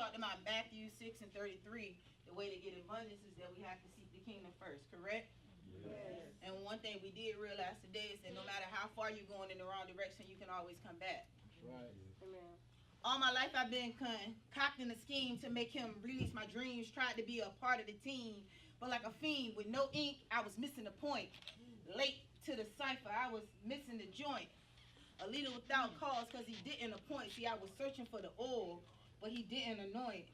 talked about Matthew 6:33. The way to get abundance is that we have to seek the kingdom first, correct? Yes. And one thing we did realize today is that no matter how far you're going in the wrong direction, you can always come back. Right. Amen. All my life I've been concocting a scheme to make him release my dreams, tried to be a part of the team, but like a fiend with no ink, I was missing the point. Late to the cipher, I was missing the joint. A leader without cause because he didn't appoint. See, I was searching for the oil, but he didn't anoint.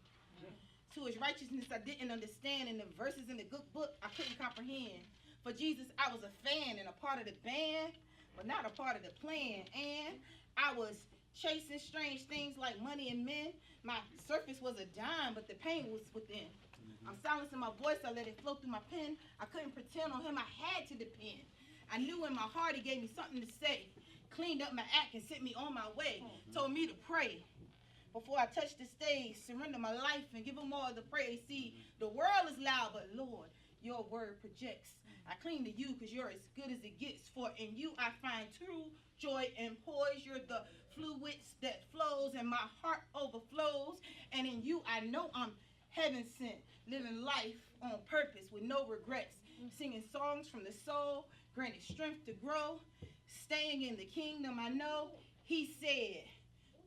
To his righteousness I didn't understand, and the verses in the good book I couldn't comprehend. For Jesus I was a fan and a part of the band, but not a part of the plan. And I was chasing strange things like money and men. My surface was a dime, but the pain was within. I'm silencing my voice, I let it flow through my pen. I couldn't pretend on him, I had to depend. I knew in my heart he gave me something to say. Cleaned up my act and sent me on my way. Told me to pray before I touch the stage. Surrender my life and give him all the praise. See, the world is loud, but Lord, your word projects. I cling to you because you're as good as it gets. For in you I find true joy and poise. You're the fluids that flows and my heart overflows. And in you I know I'm heaven sent. Living life on purpose with no regrets. Singing songs from the soul. Granted strength to grow. Staying in the kingdom, I know. He said,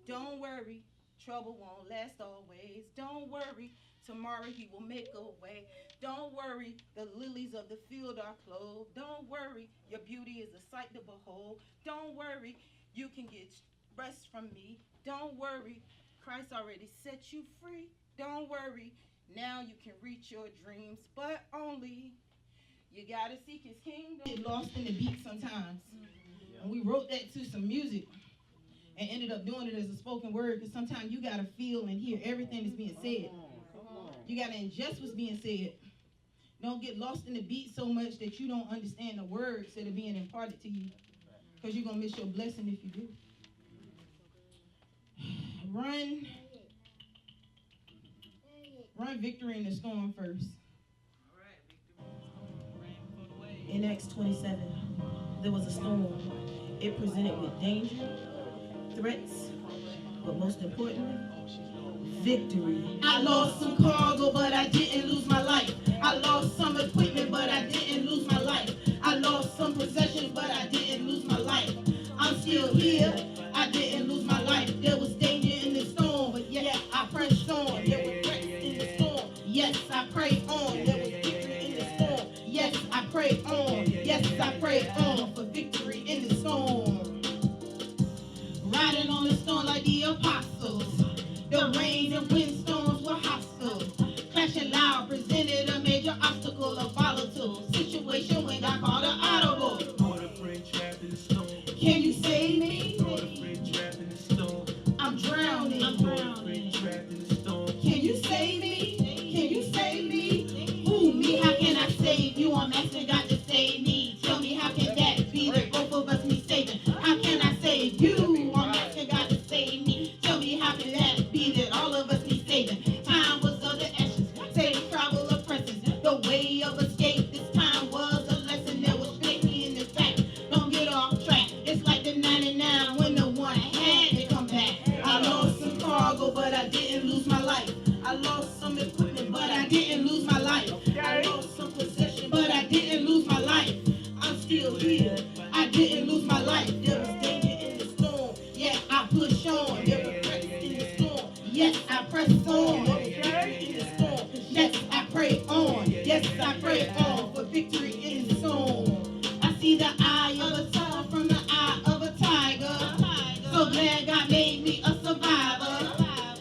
don't worry, trouble won't last always. Don't worry, tomorrow he will make a way. Don't worry, the lilies of the field are clothed. Don't worry, your beauty is a sight to behold. Don't worry, you can get rest from me. Don't worry, Christ already set you free. Don't worry, now you can reach your dreams, but only you gotta seek his kingdom. Get lost in the beat sometimes. And we wrote that to some music and ended up doing it as a spoken word because sometimes you got to feel and hear everything that's being said. You got to ingest what's being said. Don't get lost in the beat so much that you don't understand the words that are being imparted to you because you're going to miss your blessing if you do. Run victory in the storm first. In Acts 27, there was a storm. It presented with danger, threats, but most importantly, victory. I lost some cargo, but I didn't lose my life. I lost some equipment, but I didn't lose my life. I lost some possessions, but I didn't lose my life. I'm still here. I didn't lose my life. There was danger in the storm, but yet I pressed on. There was threats in the storm. Yes, I prayed on. There was victory in the storm. Yes, I prayed on. Yes, I prayed on for victory in the storm. Riding on the storm like the apostles. The rains and windstorms were hostile. Clashing loud presented a major obstacle, a volatile situation when God called an audible. Can you save me? I'm drowning. Can you save me? Can you save me? Who, me? How can I save you? I'm asking God to save me. Tell me how can that be that both of us need saving? How can I save you? I'm asking God to save me. Tell me how can that be that all of us need saving? Time was of the essence. Save travel oppresses. The way of escape this time was a lesson that was shaky in the fact. Don't get off track. It's like the 99 when the one had to come back. I lost some cargo, but I didn't lose my life. I lost some equipment, but I didn't lose my life. I lost some possession, but I didn't lose my life. I'm still here. I didn't lose my life. There was danger in the storm. Yeah, I push on. There was threats in the storm. Yes, I press on. There was victory in the storm. Yes, I pray on. Yes, I pray on for victory in the storm. I see the eye of a tiger from the eye of a tiger. So glad God made me a survivor.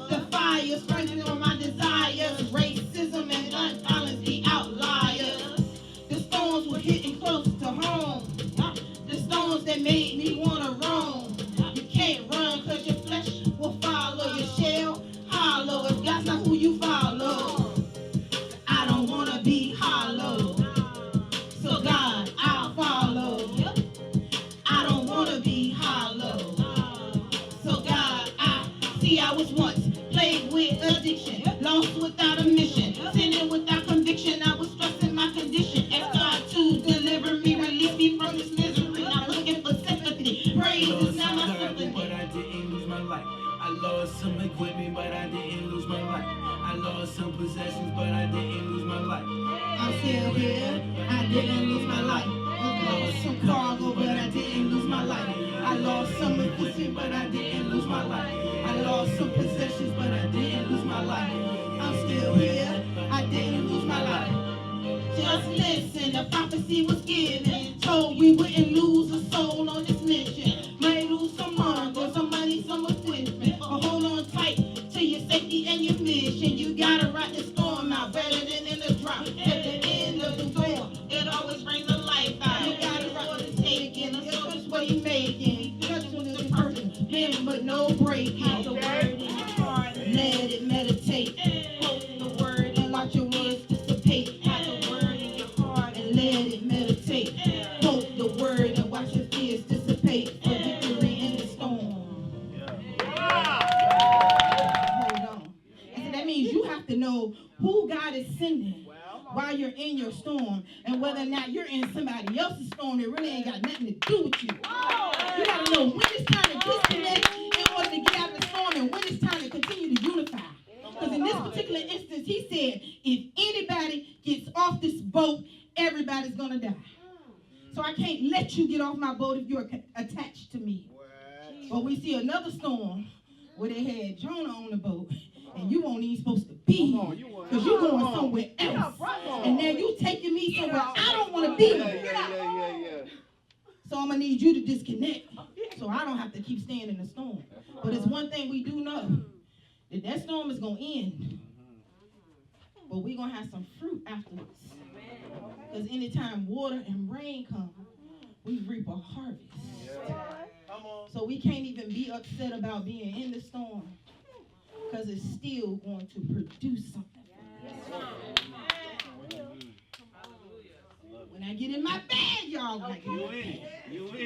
The fire's burning on my desires. Racism and gun violence, the outliers. The storms were hitting close to home. The storms that made me want to roam. You can't run because your flesh will follow. Your shell hollow if God's not who you follow. I don't want to be hollow. So God, I'll follow. I don't want to be hollow. So God, I was once plagued with addiction, lost without a mission, sinning without conviction. I was stressing my condition. Ask God to deliver me, release me from this misery. Not looking for sympathy. Praise is not my sympathy. But I didn't lose my life. I lost some equipment, but I didn't lose my life. lost some possessions, but I didn't lose my life. I'm still here, I didn't lose my life. I lost some cargo, but I didn't lose my life. I lost some equipment, but I didn't lose my life. I lost some possessions, but I didn't lose my life. I'm still here, I didn't lose my life. Just listen, the prophecy was given, told we wouldn't lose a soul on this mission. Might lose some cargo, some money, some equipment, but hold on tight to your safety and your mission. You gotta ride the storm out better than in the drop. At the end of the storm, it always brings a light out. You gotta ride the taking, a choice what you making. Touching this person, bend but no breaking. The word in your heart, let it meditate. Quote the word and watch your words dissipate. Have the word in your heart and let it meditate. Quote the word and watch your fears dissipate. For victory in the storm. Hold on. And so that means you have to know who God is sending while you're in your storm, and whether or not you're in somebody else's storm that really ain't got nothing to do with you. You gotta know when it's time to disconnect in order to get out of the storm, and when it's time to continue to unify. Because in this particular instance, he said, if anybody gets off this boat, everybody's gonna die. So I can't let you get off my boat if you're attached to me. But we see another storm where they had Jonah on the boat, and you weren't even supposed to be here because you're going somewhere else. And now you taking me somewhere I don't want to be. So I'm going to need you to disconnect so I don't have to keep staying in the storm. But it's one thing we do know, that storm is going to end. But we're going to have some fruit afterwards. Because anytime water and rain come, we reap a harvest. So we can't even be upset about being in the storm, because it's still going to produce something. When I get in my bag, y'all like You in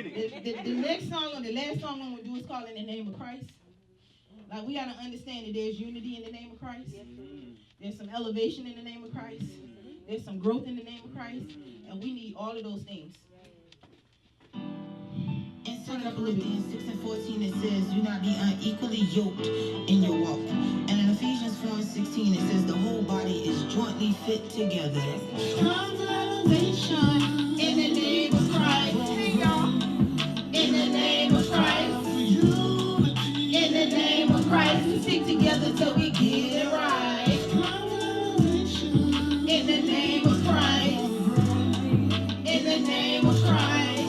it. the next song, or the last song I'm going to do is called In the Name of Christ. Like, we got to understand that there's unity in the name of Christ. There's some elevation in the name of Christ. There's some growth in the name of Christ. And we need all of those things. In 2 Corinthians 6 and 14, it says, do not be unequally yoked in your walk. And in Ephesians 4 and 16, it says, the whole body is jointly fit together. Elevation in the name of Christ. In the name of Christ. In the name of Christ. We stick together till we get it right. In the name of Christ. In the name of Christ.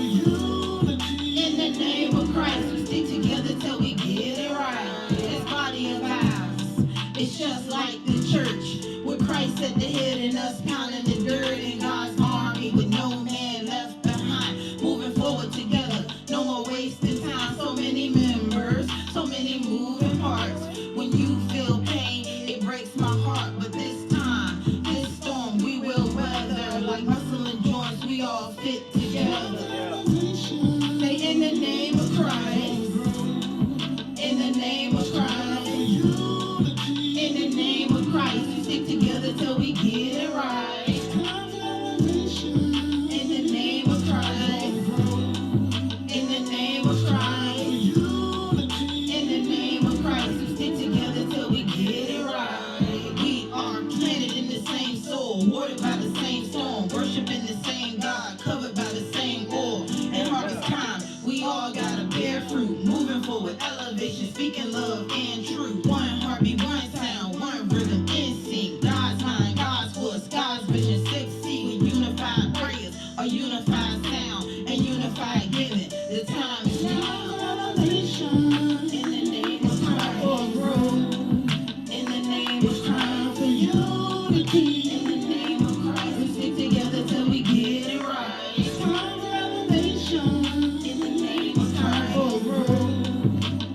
In the name of Christ, we stick together till we get it right. This body of ours, it's just like the church, with Christ at the head and us pounding the dirt in God's army with no man left behind. Moving forward together, no more wasting time. So many members, so many moving parts. When you feel pain, it breaks my heart. But this time, this storm, we will weather. Like muscle and joints, we all fit together. In the name of Christ, in the name of Christ, in the name of Christ, we stick together till we get it right. In the name of Christ, in the name of Christ, in the name of Christ, we stick together till we get it right. We are planted in the same soul, watered by the same storm, worshiping the same God, covered by the same oil. And harvest time, we all gotta bear fruit, moving forward, elevation, speaking love and truth. One heartbeat, one sound, one rhythm, in sync. God's mind, God's voice, God's vision, 6C with unified prayers, a unified sound, and unified giving. The time is now. In the name of Christ for growth. In the name of Christ for unity. In the name of Christ, we stick together till we get it right. In the name of Christ for growth.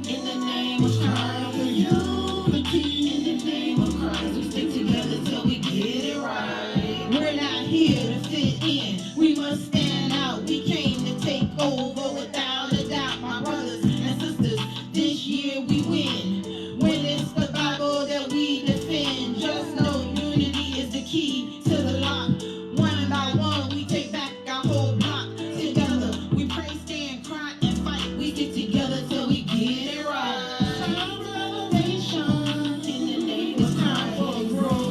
In the name of Christ for unity. In the name of Christ, we stick together till we get it right. We're not here to fit in. We must stand out. We came to take over without a doubt. My brothers and sisters, this year we win. When it's the Bible that we defend, just know unity is the key to the lock. One by one, we take back our whole block. Together, we pray, stand, cry, and fight. We get together till we get it right. In the name of time for growth.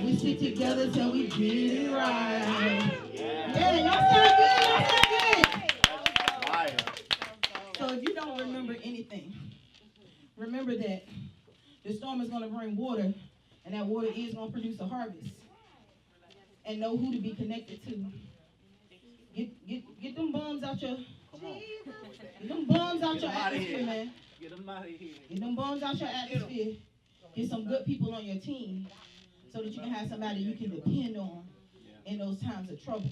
We stick together till we get it right. Yeah, y'all sound good. Y'all sound good. So if you don't remember anything, remember that the storm is going to bring water, and that water is going to produce a harvest. And know who to be connected to. Get them bums out your. Get them bums out your atmosphere, man. Get them out of here. Get them bums out your atmosphere. Get some good people on your team, so that you can have somebody you can depend on in those times of trouble.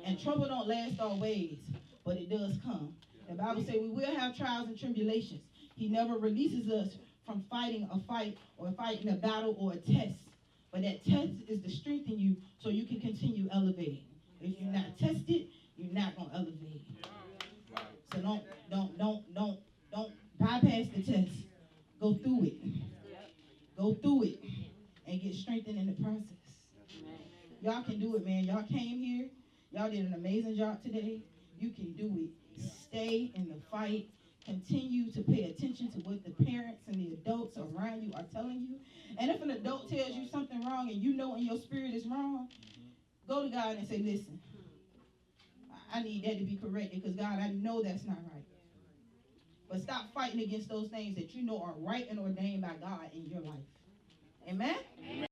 And trouble don't last always, but it does come. The Bible says we will have trials and tribulations. He never releases us from fighting a fight or fighting a battle or a test. But that test is to strengthen you so you can continue elevating. If you're not tested, you're not gonna elevate. So don't bypass the test. Go through it. Go through it and get strengthened in the process. Y'all can do it, man. Y'all came here. Y'all did an amazing job today. You can do it. Stay in the fight. Continue to pay attention to what the parents and the adults around you are telling you. And if an adult tells you something wrong and you know in your spirit is wrong, go to God and say, listen, I need that to be corrected because, God, I know that's not right. But stop fighting against those things that you know are right and ordained by God in your life. Amen? Amen.